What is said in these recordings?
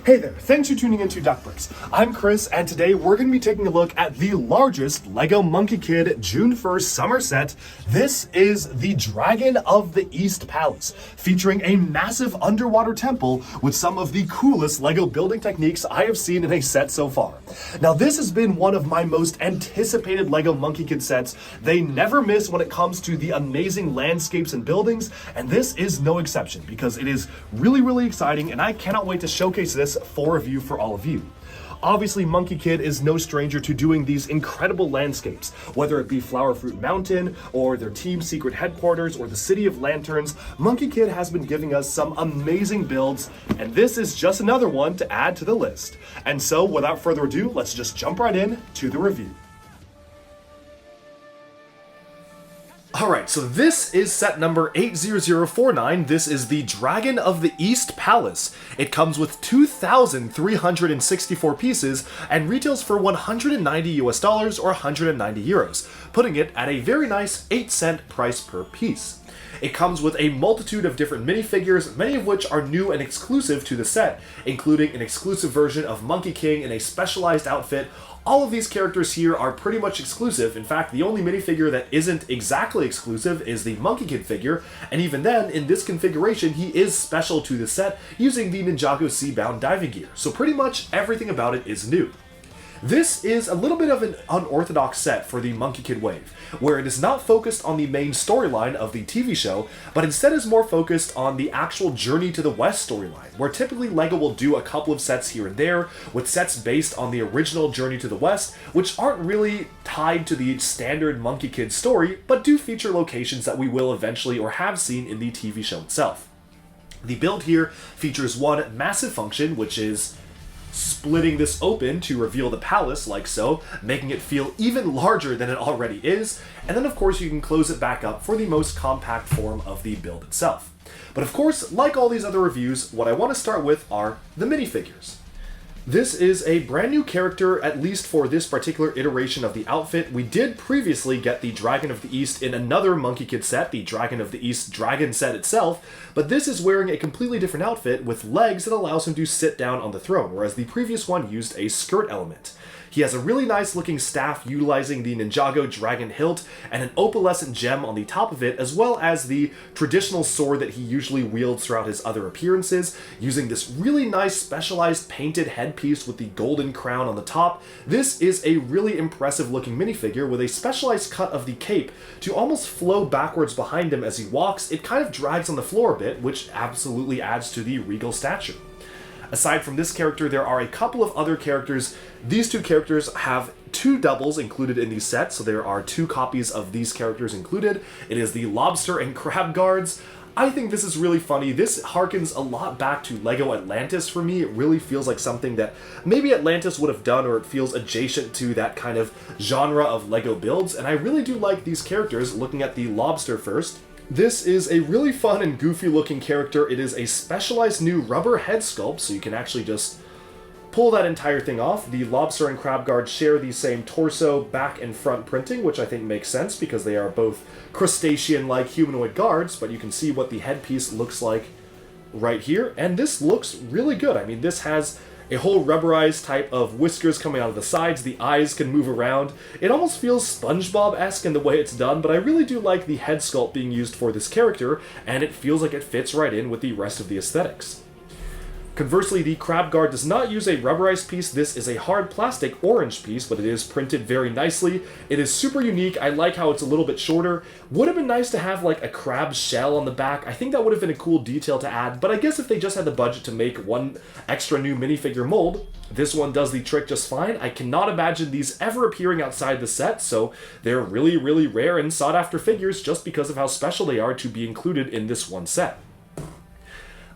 Hey there, thanks for tuning into Duckbricks. I'm Chris, and today we're going to be taking a look at the largest LEGO Monkie Kid June 1st summer set. This is the Dragon of the East Palace, featuring a massive underwater temple with some of the coolest LEGO building techniques I have seen in a set so far. Now, this has been one of my most anticipated LEGO Monkie Kid sets. They never miss when it comes to the amazing landscapes and buildings, and this is no exception because it is really exciting, and I cannot wait to showcase this for review for all of you. Obviously, Monkie Kid is no stranger to doing these incredible landscapes, whether it be Flower Fruit Mountain, or their team's secret headquarters, or the City of Lanterns. Monkie Kid has been giving us some amazing builds, and this is just another one to add to the list. And so, without further ado, let's just jump right in to the review. Alright, so this is set number 80049. This is the Dragon of the East Palace. It comes with 2,364 pieces and retails for $190 or 190 euros, putting it at a very nice 8-cent price per piece. It comes with a multitude of different minifigures, many of which are new and exclusive to the set, including an exclusive version of Monkey King in a specialized outfit. All of these characters here are pretty much exclusive. In fact, the only minifigure that isn't exactly exclusive is the Monkey Kid figure, and even then, in this configuration, he is special to the set using the Ninjago Seabound diving gear. So pretty much everything about it is new. This is a little bit of an unorthodox set for the Monkie Kid wave, where it is not focused on the main storyline of the TV show, but instead is more focused on the actual Journey to the West storyline, where typically LEGO will do a couple of sets here and there, with sets based on the original Journey to the West, which aren't really tied to the standard Monkie Kid story, but do feature locations that we will eventually or have seen in the TV show itself. The build here features one massive function, which is splitting this open to reveal the palace like so, making it feel even larger than it already is, and then of course you can close it back up for the most compact form of the build itself. But of course, like all these other reviews, what I want to start with are the minifigures. This is a brand new character, at least for this particular iteration of the outfit. We did previously get the Dragon of the East in another Monkie Kid set, the Dragon of the East Dragon set itself, but this is wearing a completely different outfit with legs that allows him to sit down on the throne, whereas the previous one used a skirt element. He has a really nice looking staff utilizing the Ninjago dragon hilt and an opalescent gem on the top of it, as well as the traditional sword that he usually wields throughout his other appearances, using this really nice specialized painted headpiece with the golden crown on the top. This is a really impressive looking minifigure with a specialized cut of the cape to almost flow backwards behind him as he walks. It kind of drags on the floor a bit, which absolutely adds to the regal stature. Aside from this character, there are a couple of other characters. These two characters have two doubles included in these sets, so there are two copies of these characters included. It is the Lobster and Crab Guards. I think this is really funny. This harkens a lot back to LEGO Atlantis for me. It really feels like something that maybe Atlantis would have done, or it feels adjacent to that kind of genre of LEGO builds, and I really do like these characters. Looking at the Lobster first, this is a really fun and goofy looking character. It is a specialized new rubber head sculpt, so you can actually just pull that entire thing off. The Lobster and Crab Guard share the same torso, back, and front printing, which I think makes sense because they are both crustacean-like humanoid guards, but you can see what the headpiece looks like right here, and this looks really good. I mean, this has a whole rubberized type of whiskers coming out of the sides. The eyes can move around. It almost feels SpongeBob-esque in the way it's done, but I really do like the head sculpt being used for this character, and it feels like it fits right in with the rest of the aesthetics. Conversely, the Crab Guard does not use a rubberized piece. This is a hard plastic orange piece, but it is printed very nicely. It is super unique. I like how it's a little bit shorter. Would have been nice to have like a crab shell on the back. I think that would have been a cool detail to add, but I guess if they just had the budget to make one extra new minifigure mold, this one does the trick just fine. I cannot imagine these ever appearing outside the set, so they're really rare and sought after figures just because of how special they are to be included in this one set.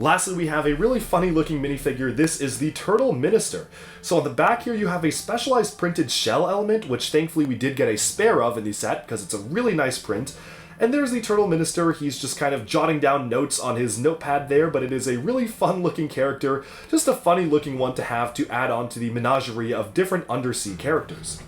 Lastly, we have a really funny looking minifigure. This is the Turtle Minister. So on the back here you have a specialized printed shell element, which thankfully we did get a spare of in the set because it's a really nice print. And there's the Turtle Minister. He's just kind of jotting down notes on his notepad there, but it is a really fun looking character, just a funny looking one to have to add on to the menagerie of different undersea characters.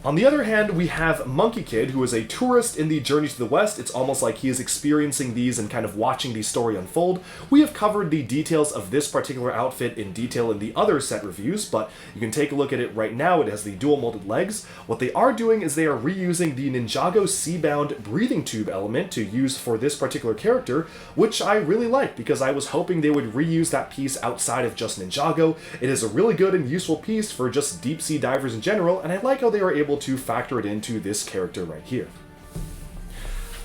On the other hand, we have Monkey Kid, who is a tourist in the Journey to the West. It's almost like he is experiencing these and kind of watching the story unfold. We have covered the details of this particular outfit in detail in the other set reviews, but you can take a look at it right now. It has the dual molded legs. What they are doing is they are reusing the Ninjago Seabound breathing tube element to use for this particular character, which I really like because I was hoping they would reuse that piece outside of just Ninjago. It is a really good and useful piece for just deep sea divers in general, and I like how they are able to factor it into this character right here.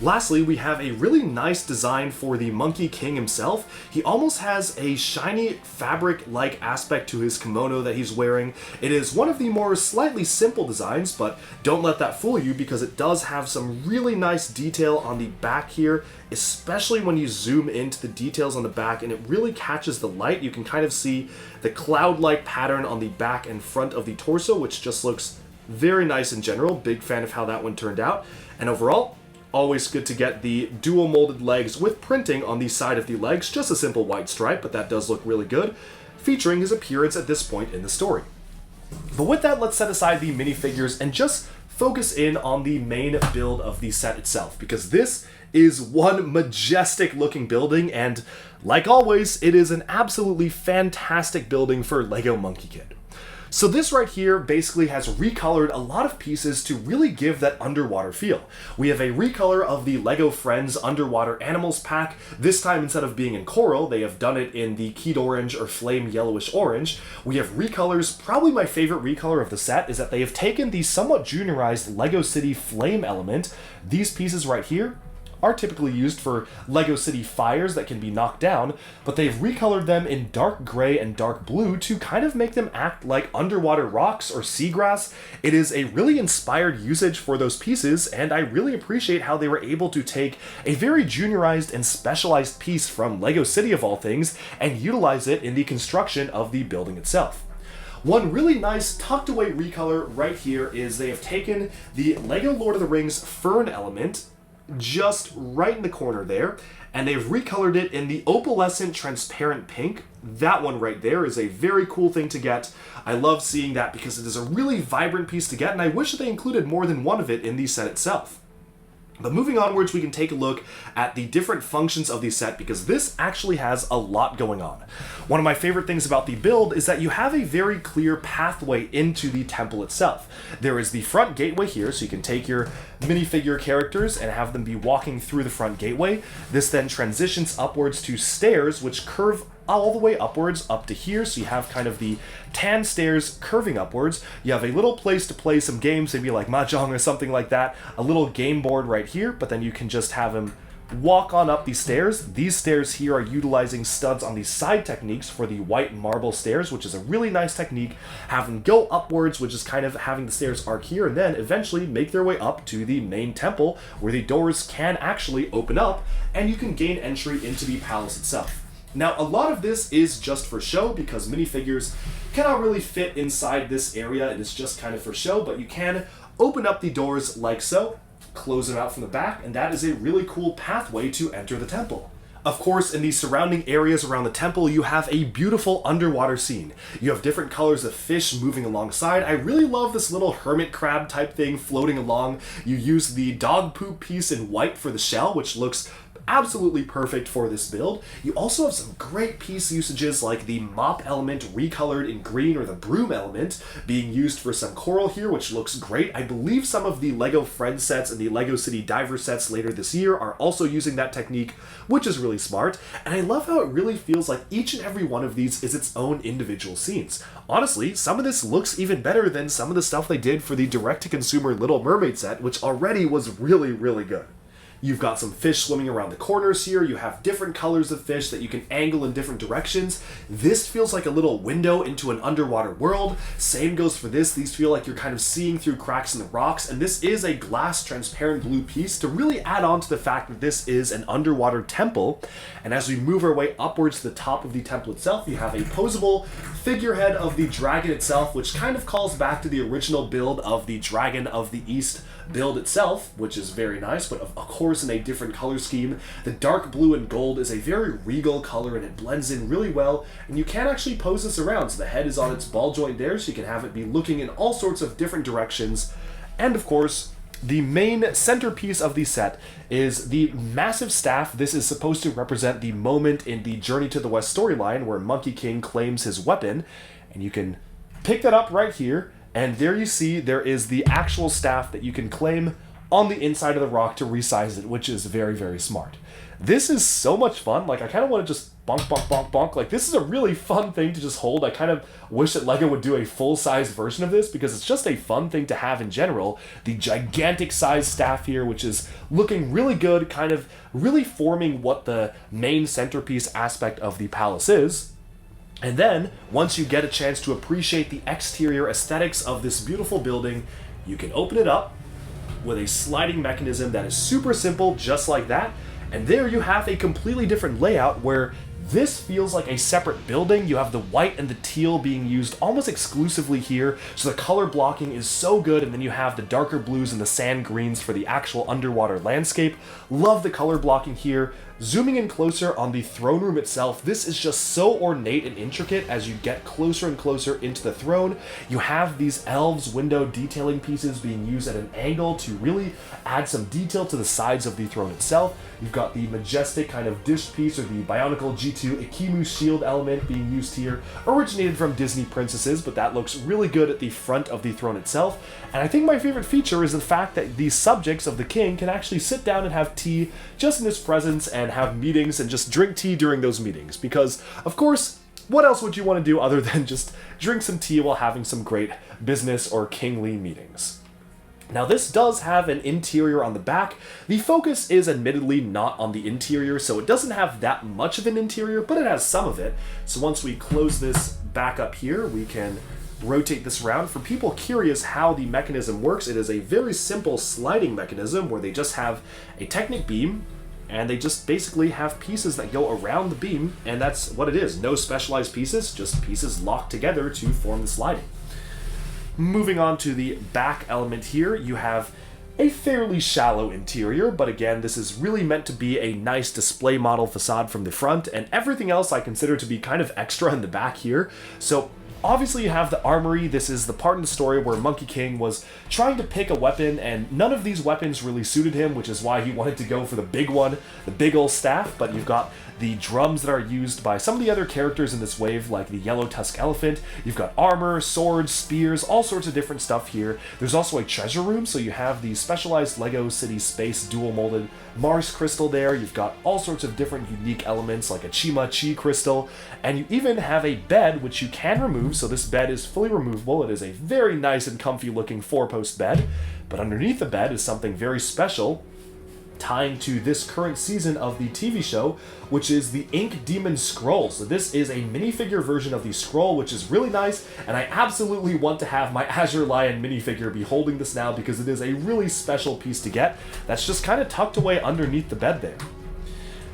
Lastly, we have a really nice design for the Monkey King himself. He almost has a shiny fabric-like aspect to his kimono that he's wearing. It is one of the more slightly simple designs, but don't let that fool you because it does have some really nice detail on the back here, especially when you zoom into the details on the back and it really catches the light. You can kind of see the cloud-like pattern on the back and front of the torso, which just looks very nice in general. Big fan of how that one turned out. And overall, always good to get the dual molded legs with printing on the side of the legs. Just a simple white stripe, but that does look really good, featuring his appearance at this point in the story. But with that, let's set aside the minifigures and just focus in on the main build of the set itself, because this is one majestic looking building, and like always, it is an absolutely fantastic building for LEGO Monkie Kid. So this right here basically has recolored a lot of pieces to really give that underwater feel. We have a recolor of the LEGO Friends Underwater Animals pack. This time, instead of being in coral, they have done it in the Keyed Orange or Flame Yellowish Orange. We have recolors. Probably my favorite recolor of the set is that they have taken the somewhat juniorized LEGO City Flame element. These pieces right here are typically used for LEGO City fires that can be knocked down, but they've recolored them in dark gray and dark blue to kind of make them act like underwater rocks or seagrass. It is a really inspired usage for those pieces, and I really appreciate how they were able to take a very juniorized and specialized piece from LEGO City of all things and utilize it in the construction of the building itself. One really nice tucked away recolor right here is they have taken the LEGO Lord of the Rings Fern element just right in the corner there, and they've recolored it in the opalescent transparent pink. That one right there is a very cool thing to get. I love seeing that because it is a really vibrant piece to get, and I wish that they included more than one of it in the set itself. But moving onwards, we can take a look at the different functions of the set because this actually has a lot going on. One of my favorite things about the build is that you have a very clear pathway into the temple itself. There is the front gateway here, so you can take your minifigure characters and have them be walking through the front gateway. This then transitions upwards to stairs, which curve all the way upwards up to here, so you have kind of the tan stairs curving upwards. You have a little place to play some games, maybe like Mahjong or something like that, a little game board right here, but then you can just have him walk on up these stairs. These stairs here are utilizing studs on these side techniques for the white marble stairs, which is a really nice technique. Have them go upwards, which is kind of having the stairs arc here, and then eventually make their way up to the main temple, where the doors can actually open up, and you can gain entry into the palace itself. Now, a lot of this is just for show because minifigures cannot really fit inside this area. It is just kind of for show, but you can open up the doors like so, close them out from the back, and that is a really cool pathway to enter the temple. Of course, in the surrounding areas around the temple, you have a beautiful underwater scene. You have different colors of fish moving alongside. I really love this little hermit crab type thing floating along. You use the dog poop piece in white for the shell, which looks absolutely perfect for this build. You also have some great piece usages like the mop element recolored in green, or the broom element being used for some coral here, which looks great. I believe some of the LEGO Friends sets and the LEGO City Diver sets later this year are also using that technique, which is really smart. And I love how it really feels like each and every one of these is its own individual scenes. Honestly, some of this looks even better than some of the stuff they did for the direct-to-consumer Little Mermaid set, which already was really, really good. You've got some fish swimming around the corners here. You have different colors of fish that you can angle in different directions. This feels like a little window into an underwater world. Same goes for this. These feel like you're kind of seeing through cracks in the rocks, and this is a glass transparent blue piece to really add on to the fact that this is an underwater temple. And as we move our way upwards to the top of the temple itself, you have a posable figurehead of the dragon itself, which kind of calls back to the original build of the Dragon of the East build itself, which is very nice, but of course in a different color scheme. The dark blue and gold is a very regal color and it blends in really well, and you can actually pose this around. So the head is on its ball joint there, so you can have it be looking in all sorts of different directions. And of course, the main centerpiece of the set is the massive staff. This is supposed to represent the moment in the Journey to the West storyline where Monkey King claims his weapon, and you can pick that up right here, and there you see there is the actual staff that you can claim on the inside of the rock to resize it, which is very, very smart. This is so much fun. Like, I kind of want to just bonk, bonk, bonk, bonk. Like, this is a really fun thing to just hold. I kind of wish that LEGO would do a full-size version of this because it's just a fun thing to have in general. The gigantic size staff here, which is looking really good, kind of really forming what the main centerpiece aspect of the palace is. And then, once you get a chance to appreciate the exterior aesthetics of this beautiful building, you can open it up with a sliding mechanism that is super simple, just like that. And there you have a completely different layout where this feels like a separate building. You have the white and the teal being used almost exclusively here, so the color blocking is so good, and then you have the darker blues and the sand greens for the actual underwater landscape. Love the color blocking here. Zooming in closer on the throne room itself, this is just so ornate and intricate as you get closer and closer into the throne. You have these elves window detailing pieces being used at an angle to really add some detail to the sides of the throne itself. You've got the majestic kind of dish piece, or the Bionicle G2 Ikimu shield element being used here, originated from Disney princesses, but that looks really good at the front of the throne itself. And I think my favorite feature is the fact that the subjects of the king can actually sit down and have tea just in his presence and have meetings and just drink tea during those meetings. Because, of course, what else would you want to do other than just drink some tea while having some great business or kingly meetings? Now, this does have an interior on the back. The focus is admittedly not on the interior, so it doesn't have that much of an interior, but it has some of it. So once we close this back up here, we can rotate this around. For people curious how the mechanism works, it is a very simple sliding mechanism where they just have a Technic beam, and they just basically have pieces that go around the beam, and that's what it is. No specialized pieces, just pieces locked together to form the sliding. Moving on to the back element here, you have a fairly shallow interior, but again, this is really meant to be a nice display model facade from the front, and everything else I consider to be kind of extra in the back here. So obviously you have the armory. This is the part in the story where Monkey King was trying to pick a weapon, and none of these weapons really suited him, which is why he wanted to go for the big one, the big ol' staff. But you've got the drums that are used by some of the other characters in this wave, like the yellow tusk elephant. You've got armor, swords, spears, all sorts of different stuff here. There's also a treasure room, so you have the specialized LEGO City Space dual molded Mars crystal there. You've got all sorts of different unique elements like a Chima Chi crystal, and you even have a bed which you can remove, so this bed is fully removable. It is a very nice and comfy looking 4-post bed, but underneath the bed is something very special tying to this current season of the TV show, which is the Ink Demon Scroll. So this is a minifigure version of the scroll, which is really nice, and I absolutely want to have my Azure Lion minifigure be holding this now because it is a really special piece to get that's just kind of tucked away underneath the bed there.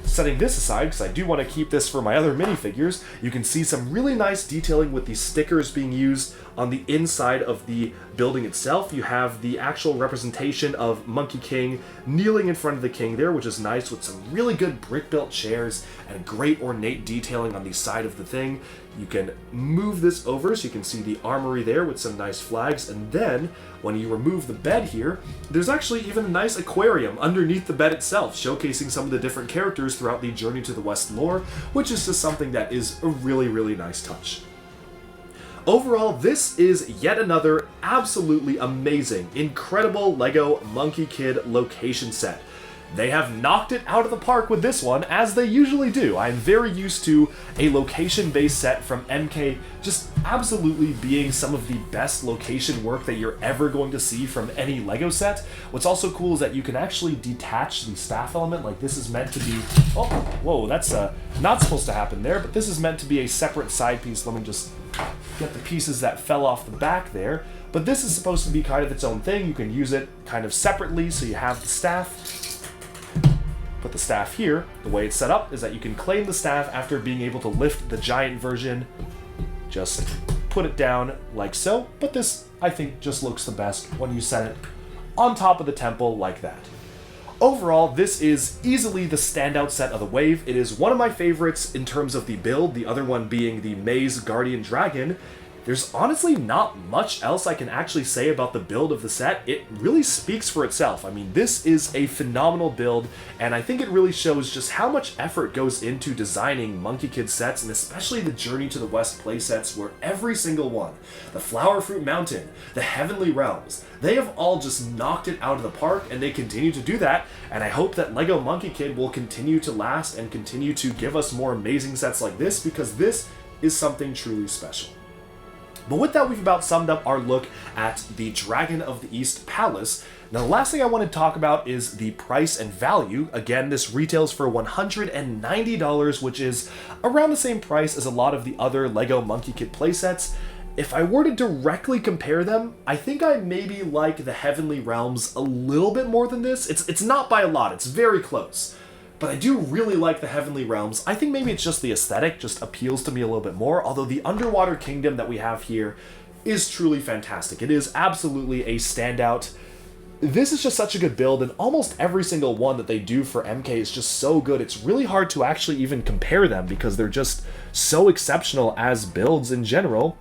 Setting this aside, because I do want to keep this for my other minifigures, you can see some really nice detailing with the stickers being used on the inside of the building itself. You have the actual representation of Monkey King kneeling in front of the king there, which is nice, with some really good brick-built chairs and great ornate detailing on the side of the thing. You can move this over so you can see the armory there with some nice flags, and then when you remove the bed here, there's actually even a nice aquarium underneath the bed itself, showcasing some of the different characters throughout the Journey to the West lore, which is just something that is a really, really nice touch. Overall, this is yet another absolutely amazing, incredible LEGO Monkey Kid location set. They have knocked it out of the park with this one, as they usually do. I'm very used to a location-based set from MK just absolutely being some of the best location work that you're ever going to see from any LEGO set. What's also cool is that you can actually detach the staff element. Like, this is meant to be... Oh, whoa, that's not supposed to happen there, but this is meant to be a separate side piece. Let me just get the pieces that fell off the back there. But this is supposed to be kind of its own thing. You can use it kind of separately, so you have the staff. Put the staff here. The way it's set up is that you can claim the staff after being able to lift the giant version. Just put it down like so, but this, I think, just looks the best when you set it on top of the temple like that. Overall, this is easily the standout set of the wave. It is one of my favorites in terms of the build, the other one being the Maze Guardian Dragon, there's honestly not much else I can actually say about the build of the set. It really speaks for itself. I mean, this is a phenomenal build, and I think it really shows just how much effort goes into designing Monkey Kid sets, and especially the Journey to the West playsets, where every single one, the Flower Fruit Mountain, the Heavenly Realms, they have all just knocked it out of the park, and they continue to do that, and I hope that LEGO Monkie Kid will continue to last and continue to give us more amazing sets like this, because this is something truly special. But with that, we've about summed up our look at the Dragon of the East Palace. Now, the last thing I want to talk about is the price and value. Again, this retails for $190, which is around the same price as a lot of the other LEGO Monkie Kid playsets. If I were to directly compare them, I think I maybe like the Heavenly Realms a little bit more than this. It's not by a lot, it's very close. But I do really like the Heavenly Realms. I think maybe it's just the aesthetic just appeals to me a little bit more, although the underwater kingdom that we have here is truly fantastic. It is absolutely a standout. This is just such a good build, and almost every single one that they do for MK is just so good. It's really hard to actually even compare them because they're just so exceptional as builds in general.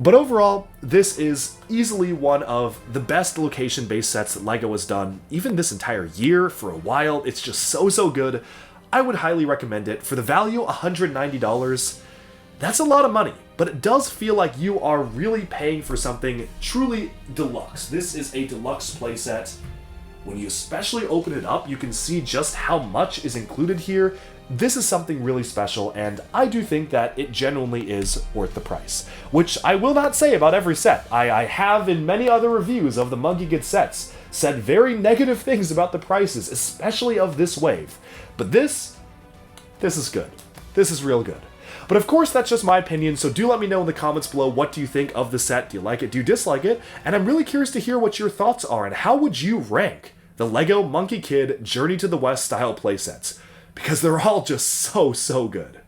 But overall, this is easily one of the best location-based sets that LEGO has done, even this entire year, for a while. It's just so good. I would highly recommend it. For the value, $190, that's a lot of money, but it does feel like you are really paying for something truly deluxe. This is a deluxe playset. When you especially open it up, you can see just how much is included here. This is something really special, and I do think that it genuinely is worth the price. Which I will not say about every set. I have, in many other reviews of the Monkey Kid sets, said very negative things about the prices, especially of this wave. But this is good. This is real good. But of course, that's just my opinion, so do let me know in the comments below, what do you think of the set? Do you like it? Do you dislike it? And I'm really curious to hear what your thoughts are, and how would you rank the LEGO Monkie Kid Journey to the West style playsets? Because they're all just so good.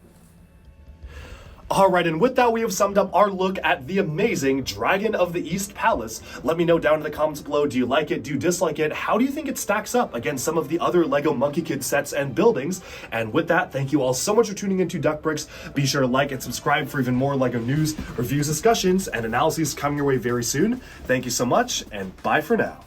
Alright, and with that, we have summed up our look at the amazing Dragon of the East Palace. Let me know down in the comments below, do you like it, do you dislike it, how do you think it stacks up against some of the other LEGO Monkie Kid sets and buildings? And with that, thank you all so much for tuning into Duckbricks. Be sure to like and subscribe for even more LEGO news, reviews, discussions, and analyses coming your way very soon. Thank you so much, and bye for now.